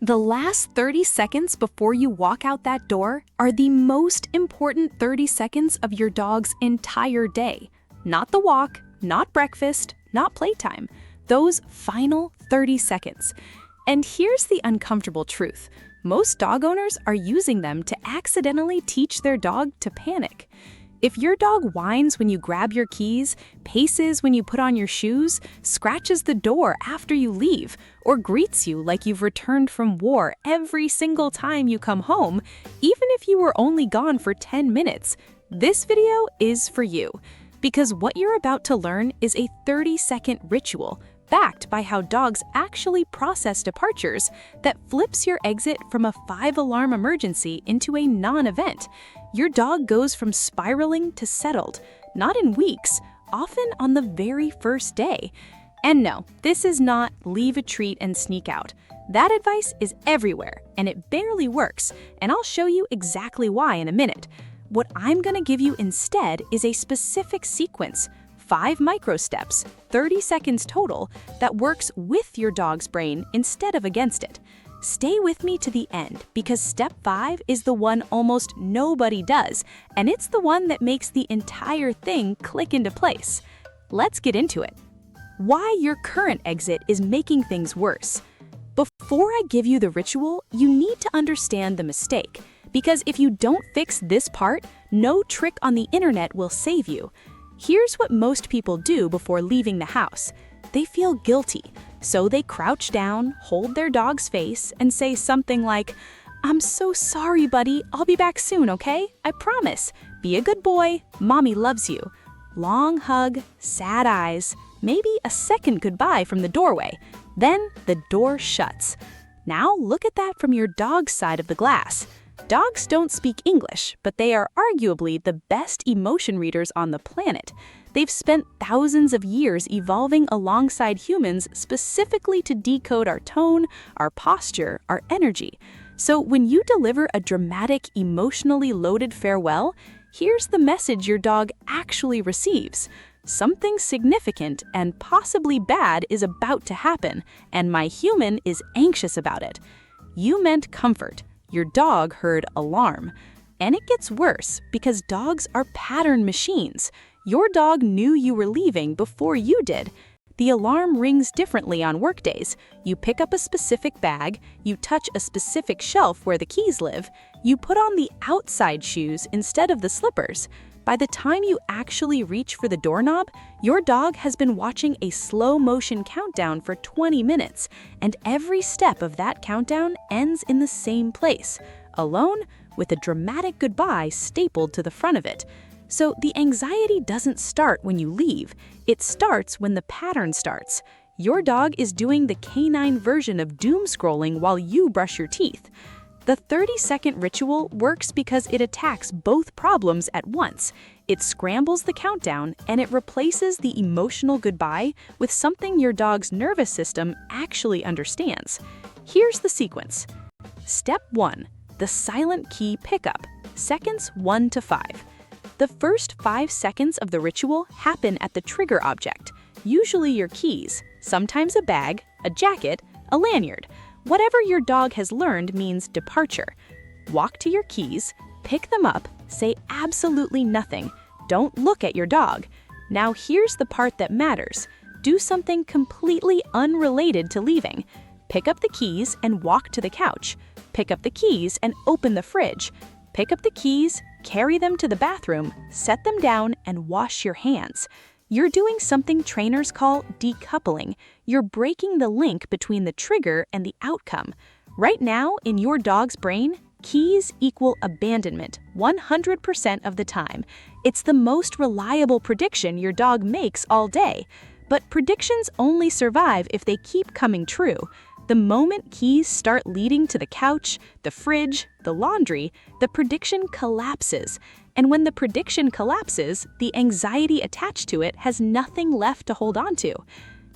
The last 30 seconds before you walk out that door are the most important 30 seconds of your dog's entire day. Not the walk, not breakfast, not playtime. Those final 30 seconds. And here's the uncomfortable truth. Most dog owners are using them to accidentally teach their dog to panic. If your dog whines when you grab your keys, paces when you put on your shoes, scratches the door after you leave, or greets you like you've returned from war every single time you come home, even if you were only gone for 10 minutes, this video is for you. Because what you're about to learn is a 30-second ritual backed by how dogs actually process departures that flips your exit from a 5-alarm emergency into a non-event. Your dog goes from spiraling to settled, not in weeks, often on the very first day. And no, this is not leave a treat and sneak out. That advice is everywhere, and it barely works, and I'll show you exactly why in a minute. What I'm gonna give you instead is a specific sequence, 5 micro steps, 30 seconds total, that works with your dog's brain instead of against it. Stay with me to the end because step 5 is the one almost nobody does, and it's the one that makes the entire thing click into place. Let's get into it. Why your current exit is making things worse. Before I give you the ritual, you need to understand the mistake, because if you don't fix this part, no trick on the internet will save you. Here's what most people do before leaving the house. They feel guilty, so they crouch down, hold their dog's face, and say something like, "I'm so sorry, buddy. I'll be back soon, okay? I promise. Be a good boy. Mommy loves you." Long hug, sad eyes, maybe a second goodbye from the doorway. Then the door shuts. Now look at that from your dog's side of the glass. Dogs don't speak English, but they are arguably the best emotion readers on the planet. They've spent thousands of years evolving alongside humans specifically to decode our tone, our posture, our energy. So when you deliver a dramatic, emotionally loaded farewell, here's the message your dog actually receives. Something significant and possibly bad is about to happen, and my human is anxious about it. You meant comfort. Your dog heard alarm. And it gets worse because dogs are pattern machines. Your dog knew you were leaving before you did. The alarm rings differently on workdays. You pick up a specific bag, you touch a specific shelf where the keys live, you put on the outside shoes instead of the slippers. By the time you actually reach for the doorknob, your dog has been watching a slow-motion countdown for 20 minutes, and every step of that countdown ends in the same place, alone with a dramatic goodbye stapled to the front of it. So the anxiety doesn't start when you leave, it starts when the pattern starts. Your dog is doing the canine version of doom scrolling while you brush your teeth. The 30-second ritual works because it attacks both problems at once. It scrambles the countdown and it replaces the emotional goodbye with something your dog's nervous system actually understands. Here's the sequence. Step 1. The silent key pickup, seconds 1 to 5. The first 5 seconds of the ritual happen at the trigger object, usually your keys, sometimes a bag, a jacket, a lanyard. Whatever your dog has learned means departure. Walk to your keys, pick them up, say absolutely nothing. Don't look at your dog. Now here's the part that matters. Do something completely unrelated to leaving. Pick up the keys and walk to the couch. Pick up the keys and open the fridge. Pick up the keys, carry them to the bathroom, set them down, and wash your hands. You're doing something trainers call decoupling. You're breaking the link between the trigger and the outcome. Right now, in your dog's brain, keys equal abandonment 100% of the time. It's the most reliable prediction your dog makes all day. But predictions only survive if they keep coming true. The moment keys start leading to the couch, the fridge, the laundry, the prediction collapses. And when the prediction collapses, the anxiety attached to it has nothing left to hold on to.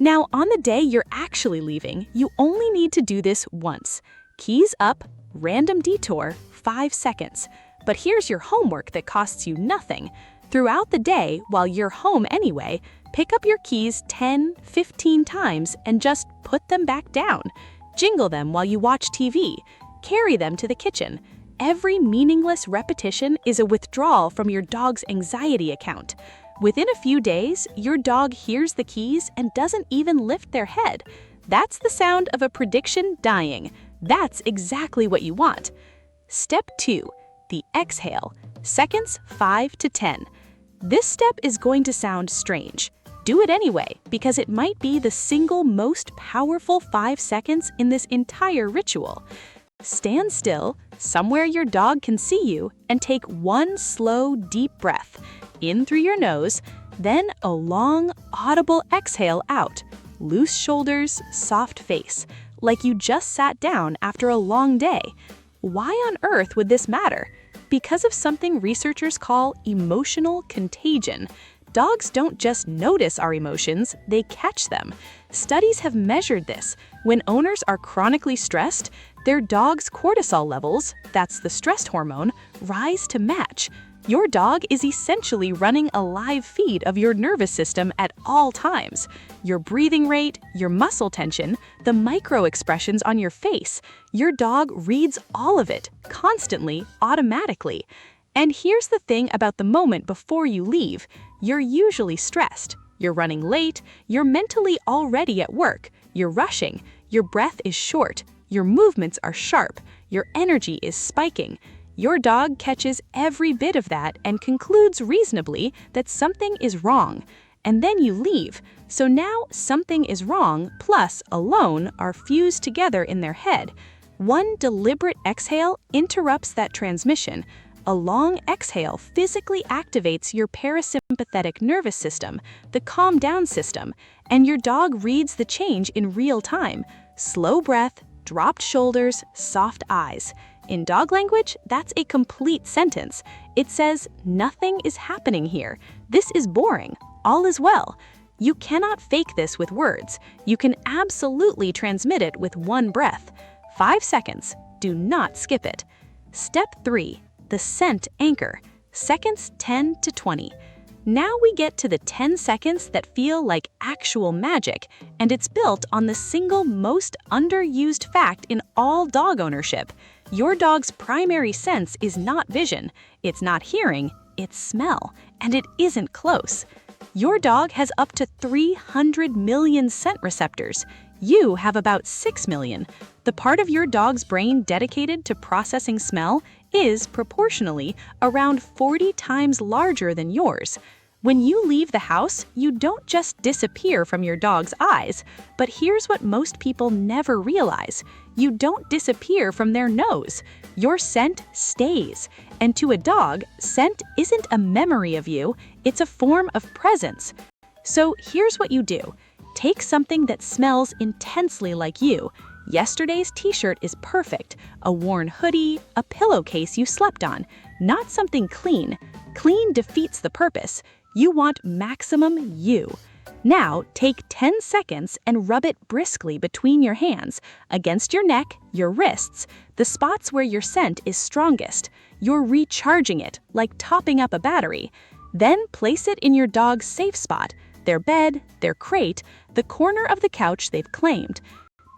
Now, on the day you're actually leaving, you only need to do this once. Keys up, random detour, 5 seconds. But here's your homework that costs you nothing. Throughout the day, while you're home anyway, pick up your keys 10, 15 times and just put them back down. jingle them while you watch TV, carry them to the kitchen. Every meaningless repetition is a withdrawal from your dog's anxiety account. Within a few days, your dog hears the keys and doesn't even lift their head. That's the sound of a prediction dying. That's exactly what you want. Step 2, the exhale, seconds 5 to 10. This step is going to sound strange. Do it anyway, because it might be the single most powerful 5 seconds in this entire ritual. Stand still, somewhere your dog can see you, and take one slow, deep breath, in through your nose, then a long, audible exhale out. Loose shoulders, soft face, like you just sat down after a long day. Why on earth would this matter? Because of something researchers call emotional contagion. Dogs don't just notice our emotions, they catch them. Studies have measured this. When owners are chronically stressed, their dog's cortisol levels, that's the stress hormone, rise to match. Your dog is essentially running a live feed of your nervous system at all times. Your breathing rate, your muscle tension, the micro expressions on your face. Your dog reads all of it, constantly, automatically. And here's the thing about the moment before you leave. You're usually stressed. You're running late. You're mentally already at work. You're rushing. Your breath is short. Your movements are sharp. Your energy is spiking. Your dog catches every bit of that and concludes reasonably that something is wrong. And then you leave. So now something is wrong plus alone are fused together in their head. One deliberate exhale interrupts that transmission. A long exhale physically activates your parasympathetic nervous system, the calm down system, and your dog reads the change in real time. Slow breath, dropped shoulders, soft eyes. In dog language, that's a complete sentence. It says, nothing is happening here. This is boring. All is well. You cannot fake this with words. You can absolutely transmit it with one breath. 5 seconds. Do not skip it. Step 3. The scent anchor. Seconds 10 to 20. Now we get to the 10 seconds that feel like actual magic, and it's built on the single most underused fact in all dog ownership. Your dog's primary sense is not vision, it's not hearing, it's smell, and it isn't close. Your dog has up to 300 million scent receptors. You have about 6 million. The part of your dog's brain dedicated to processing smell is, proportionally, around 40 times larger than yours. When you leave the house, you don't just disappear from your dog's eyes, but here's what most people never realize. You don't disappear from their nose. Your scent stays. And to a dog, scent isn't a memory of you, it's a form of presence. So here's what you do. Take something that smells intensely like you. Yesterday's t-shirt is perfect. A worn hoodie, a pillowcase you slept on. Not something clean. Clean defeats the purpose. You want maximum you. Now, take 10 seconds and rub it briskly between your hands, against your neck, your wrists, the spots where your scent is strongest. You're recharging it, like topping up a battery. Then place it in your dog's safe spot, their bed, their crate, the corner of the couch they've claimed.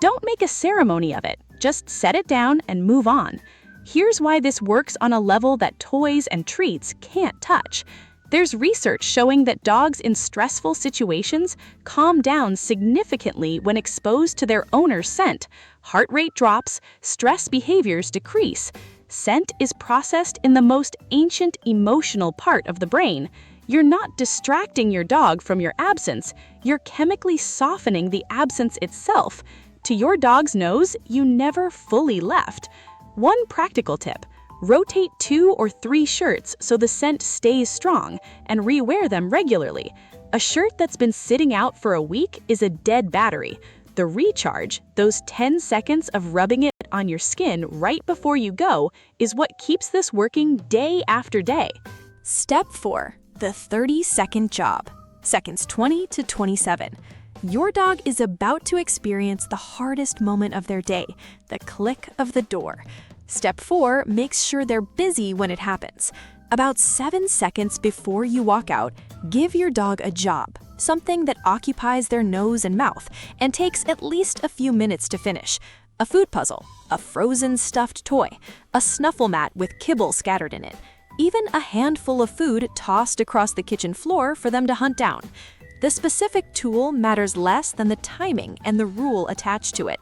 Don't make a ceremony of it, just set it down and move on. Here's why this works on a level that toys and treats can't touch. There's research showing that dogs in stressful situations calm down significantly when exposed to their owner's scent. Heart rate drops, stress behaviors decrease. Scent is processed in the most ancient emotional part of the brain. You're not distracting your dog from your absence, you're chemically softening the absence itself. To your dog's nose, you never fully left. One practical tip. Rotate 2 or 3 shirts so the scent stays strong, and rewear them regularly. A shirt that's been sitting out for a week is a dead battery. The recharge, those 10 seconds of rubbing it on your skin right before you go, is what keeps this working day after day. Step 4. The 30-second job. Seconds 20 to 27. Your dog is about to experience the hardest moment of their day, the click of the door. Step 4 makes sure they're busy when it happens. About 7 seconds before you walk out, give your dog a job, something that occupies their nose and mouth, and takes at least a few minutes to finish. a food puzzle, a frozen stuffed toy, a snuffle mat with kibble scattered in it, even a handful of food tossed across the kitchen floor for them to hunt down. The specific tool matters less than the timing and the rule attached to it.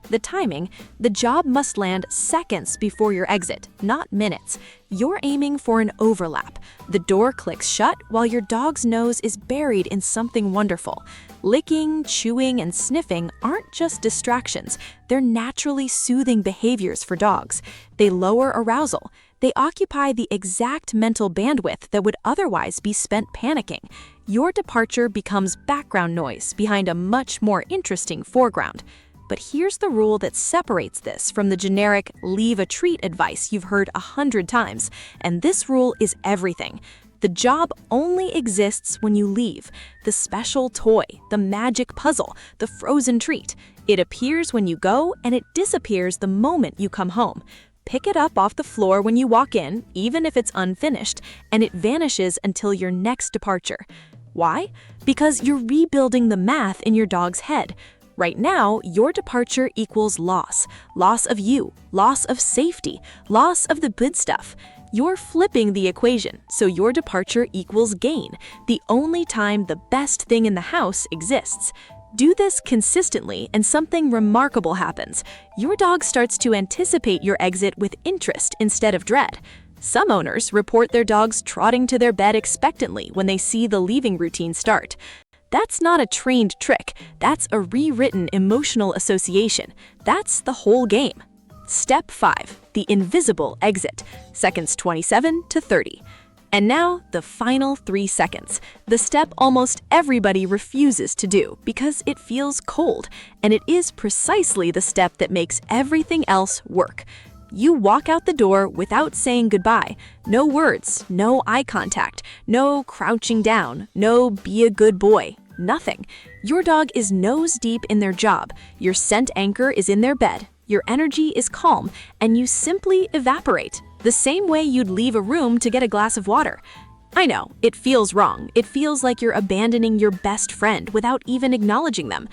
The timing, the job must land seconds before your exit, not minutes. You're aiming for an overlap. The door clicks shut while your dog's nose is buried in something wonderful. Licking, chewing, and sniffing aren't just distractions. They're naturally soothing behaviors for dogs. They lower arousal. They occupy the exact mental bandwidth that would otherwise be spent panicking. Your departure becomes background noise behind a much more interesting foreground. But here's the rule that separates this from the generic leave a treat advice you've heard 100 times, and this rule is everything. The job only exists when you leave. The special toy, the magic puzzle, the frozen treat. It appears when you go, and it disappears the moment you come home. Pick it up off the floor when you walk in, even if it's unfinished, and it vanishes until your next departure. Why? Because you're rebuilding the math in your dog's head. Right now, your departure equals loss. Loss of you, loss of safety, loss of the good stuff. You're flipping the equation, so your departure equals gain, the only time the best thing in the house exists. Do this consistently and something remarkable happens. Your dog starts to anticipate your exit with interest instead of dread. Some owners report their dogs trotting to their bed expectantly when they see the leaving routine start. That's not a trained trick. That's a rewritten emotional association. That's the whole game. Step 5, the invisible exit, seconds 27 to 30. And now, the final 3 seconds, the step almost everybody refuses to do because it feels cold, and it is precisely the step that makes everything else work. You walk out the door without saying goodbye. No words, no eye contact, no crouching down, no be a good boy, nothing. Your dog is nose deep in their job, your scent anchor is in their bed, your energy is calm, and you simply evaporate, the same way you'd leave a room to get a glass of water. I know, it feels wrong. It feels like you're abandoning your best friend without even acknowledging them.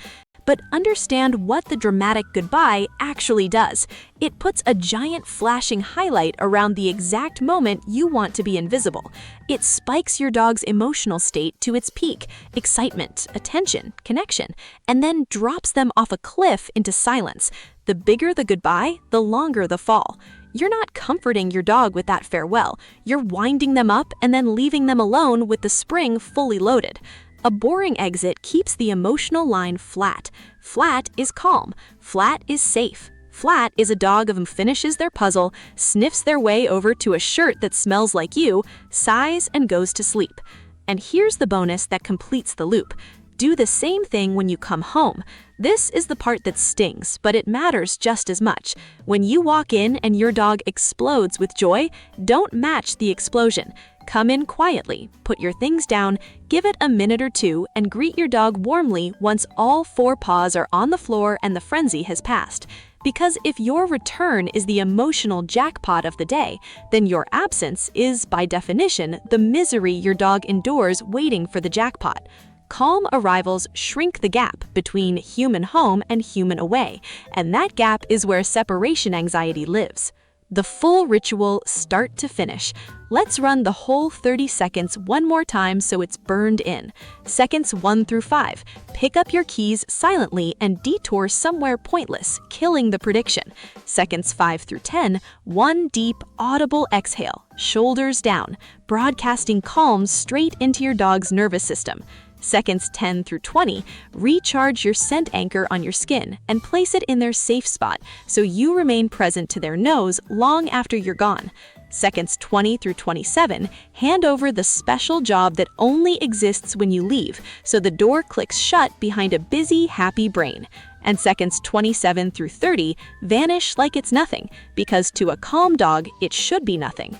But understand what the dramatic goodbye actually does. It puts a giant flashing highlight around the exact moment you want to be invisible. It spikes your dog's emotional state to its peak, excitement, attention, connection, and then drops them off a cliff into silence. The bigger the goodbye, the longer the fall. You're not comforting your dog with that farewell. You're winding them up and then leaving them alone with the spring fully loaded. A boring exit keeps the emotional line flat. Flat is calm. Flat is safe. Flat is a dog who finishes their puzzle, sniffs their way over to a shirt that smells like you, sighs, and goes to sleep. And here's the bonus that completes the loop. Do the same thing when you come home. This is the part that stings, but it matters just as much. When you walk in and your dog explodes with joy, don't match the explosion. Come in quietly, put your things down, give it a minute or two, and greet your dog warmly once all 4 paws are on the floor and the frenzy has passed. Because if your return is the emotional jackpot of the day, then your absence is, by definition, the misery your dog endures waiting for the jackpot. Calm arrivals shrink the gap between human home and human away, and that gap is where separation anxiety lives. The full ritual, start to finish. Let's run the whole 30 seconds one more time so it's burned in. Seconds 1 through 5. Pick up your keys silently and detour somewhere pointless, killing the prediction. Seconds 5 through 10. One deep, audible exhale, shoulders down, broadcasting calm straight into your dog's nervous system. Seconds 10 through 20, recharge your scent anchor on your skin and place it in their safe spot so you remain present to their nose long after you're gone. Seconds 20 through 27, hand over the special job that only exists when you leave, so the door clicks shut behind a busy, happy brain. And seconds 27 through 30, vanish like it's nothing, because to a calm dog, it should be nothing.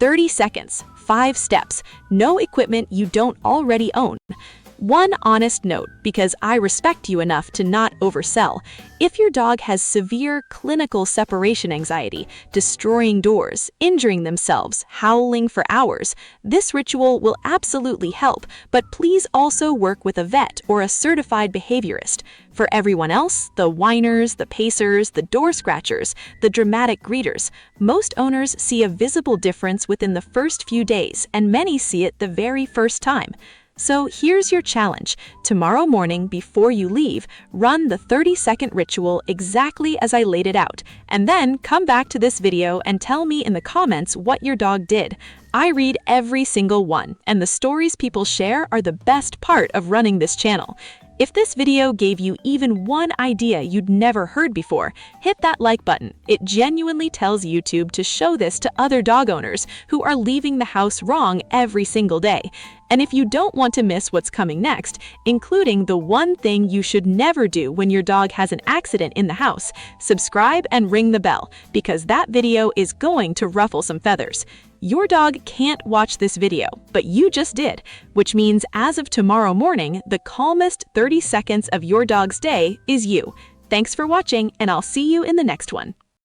30 seconds, 5 steps, no equipment you don't already own. One honest note, because I respect you enough to not oversell. If your dog has severe clinical separation anxiety, destroying doors, injuring themselves, howling for hours, this ritual will absolutely help, but please also work with a vet or a certified behaviorist. For everyone else, the whiners, the pacers, the door scratchers, the dramatic greeters, most owners see a visible difference within the first few days, and many see it the very first time. So here's your challenge. Tomorrow morning, before you leave, run the 30-second ritual exactly as I laid it out, and then come back to this video and tell me in the comments what your dog did. I read every single one, and the stories people share are the best part of running this channel. If this video gave you even one idea you'd never heard before, hit that like button. It genuinely tells YouTube to show this to other dog owners who are leaving the house wrong every single day. And if you don't want to miss what's coming next, including the one thing you should never do when your dog has an accident in the house, subscribe and ring the bell, because that video is going to ruffle some feathers. Your dog can't watch this video, but you just did, which means as of tomorrow morning, the calmest 30 seconds of your dog's day is you. Thanks for watching, and I'll see you in the next one.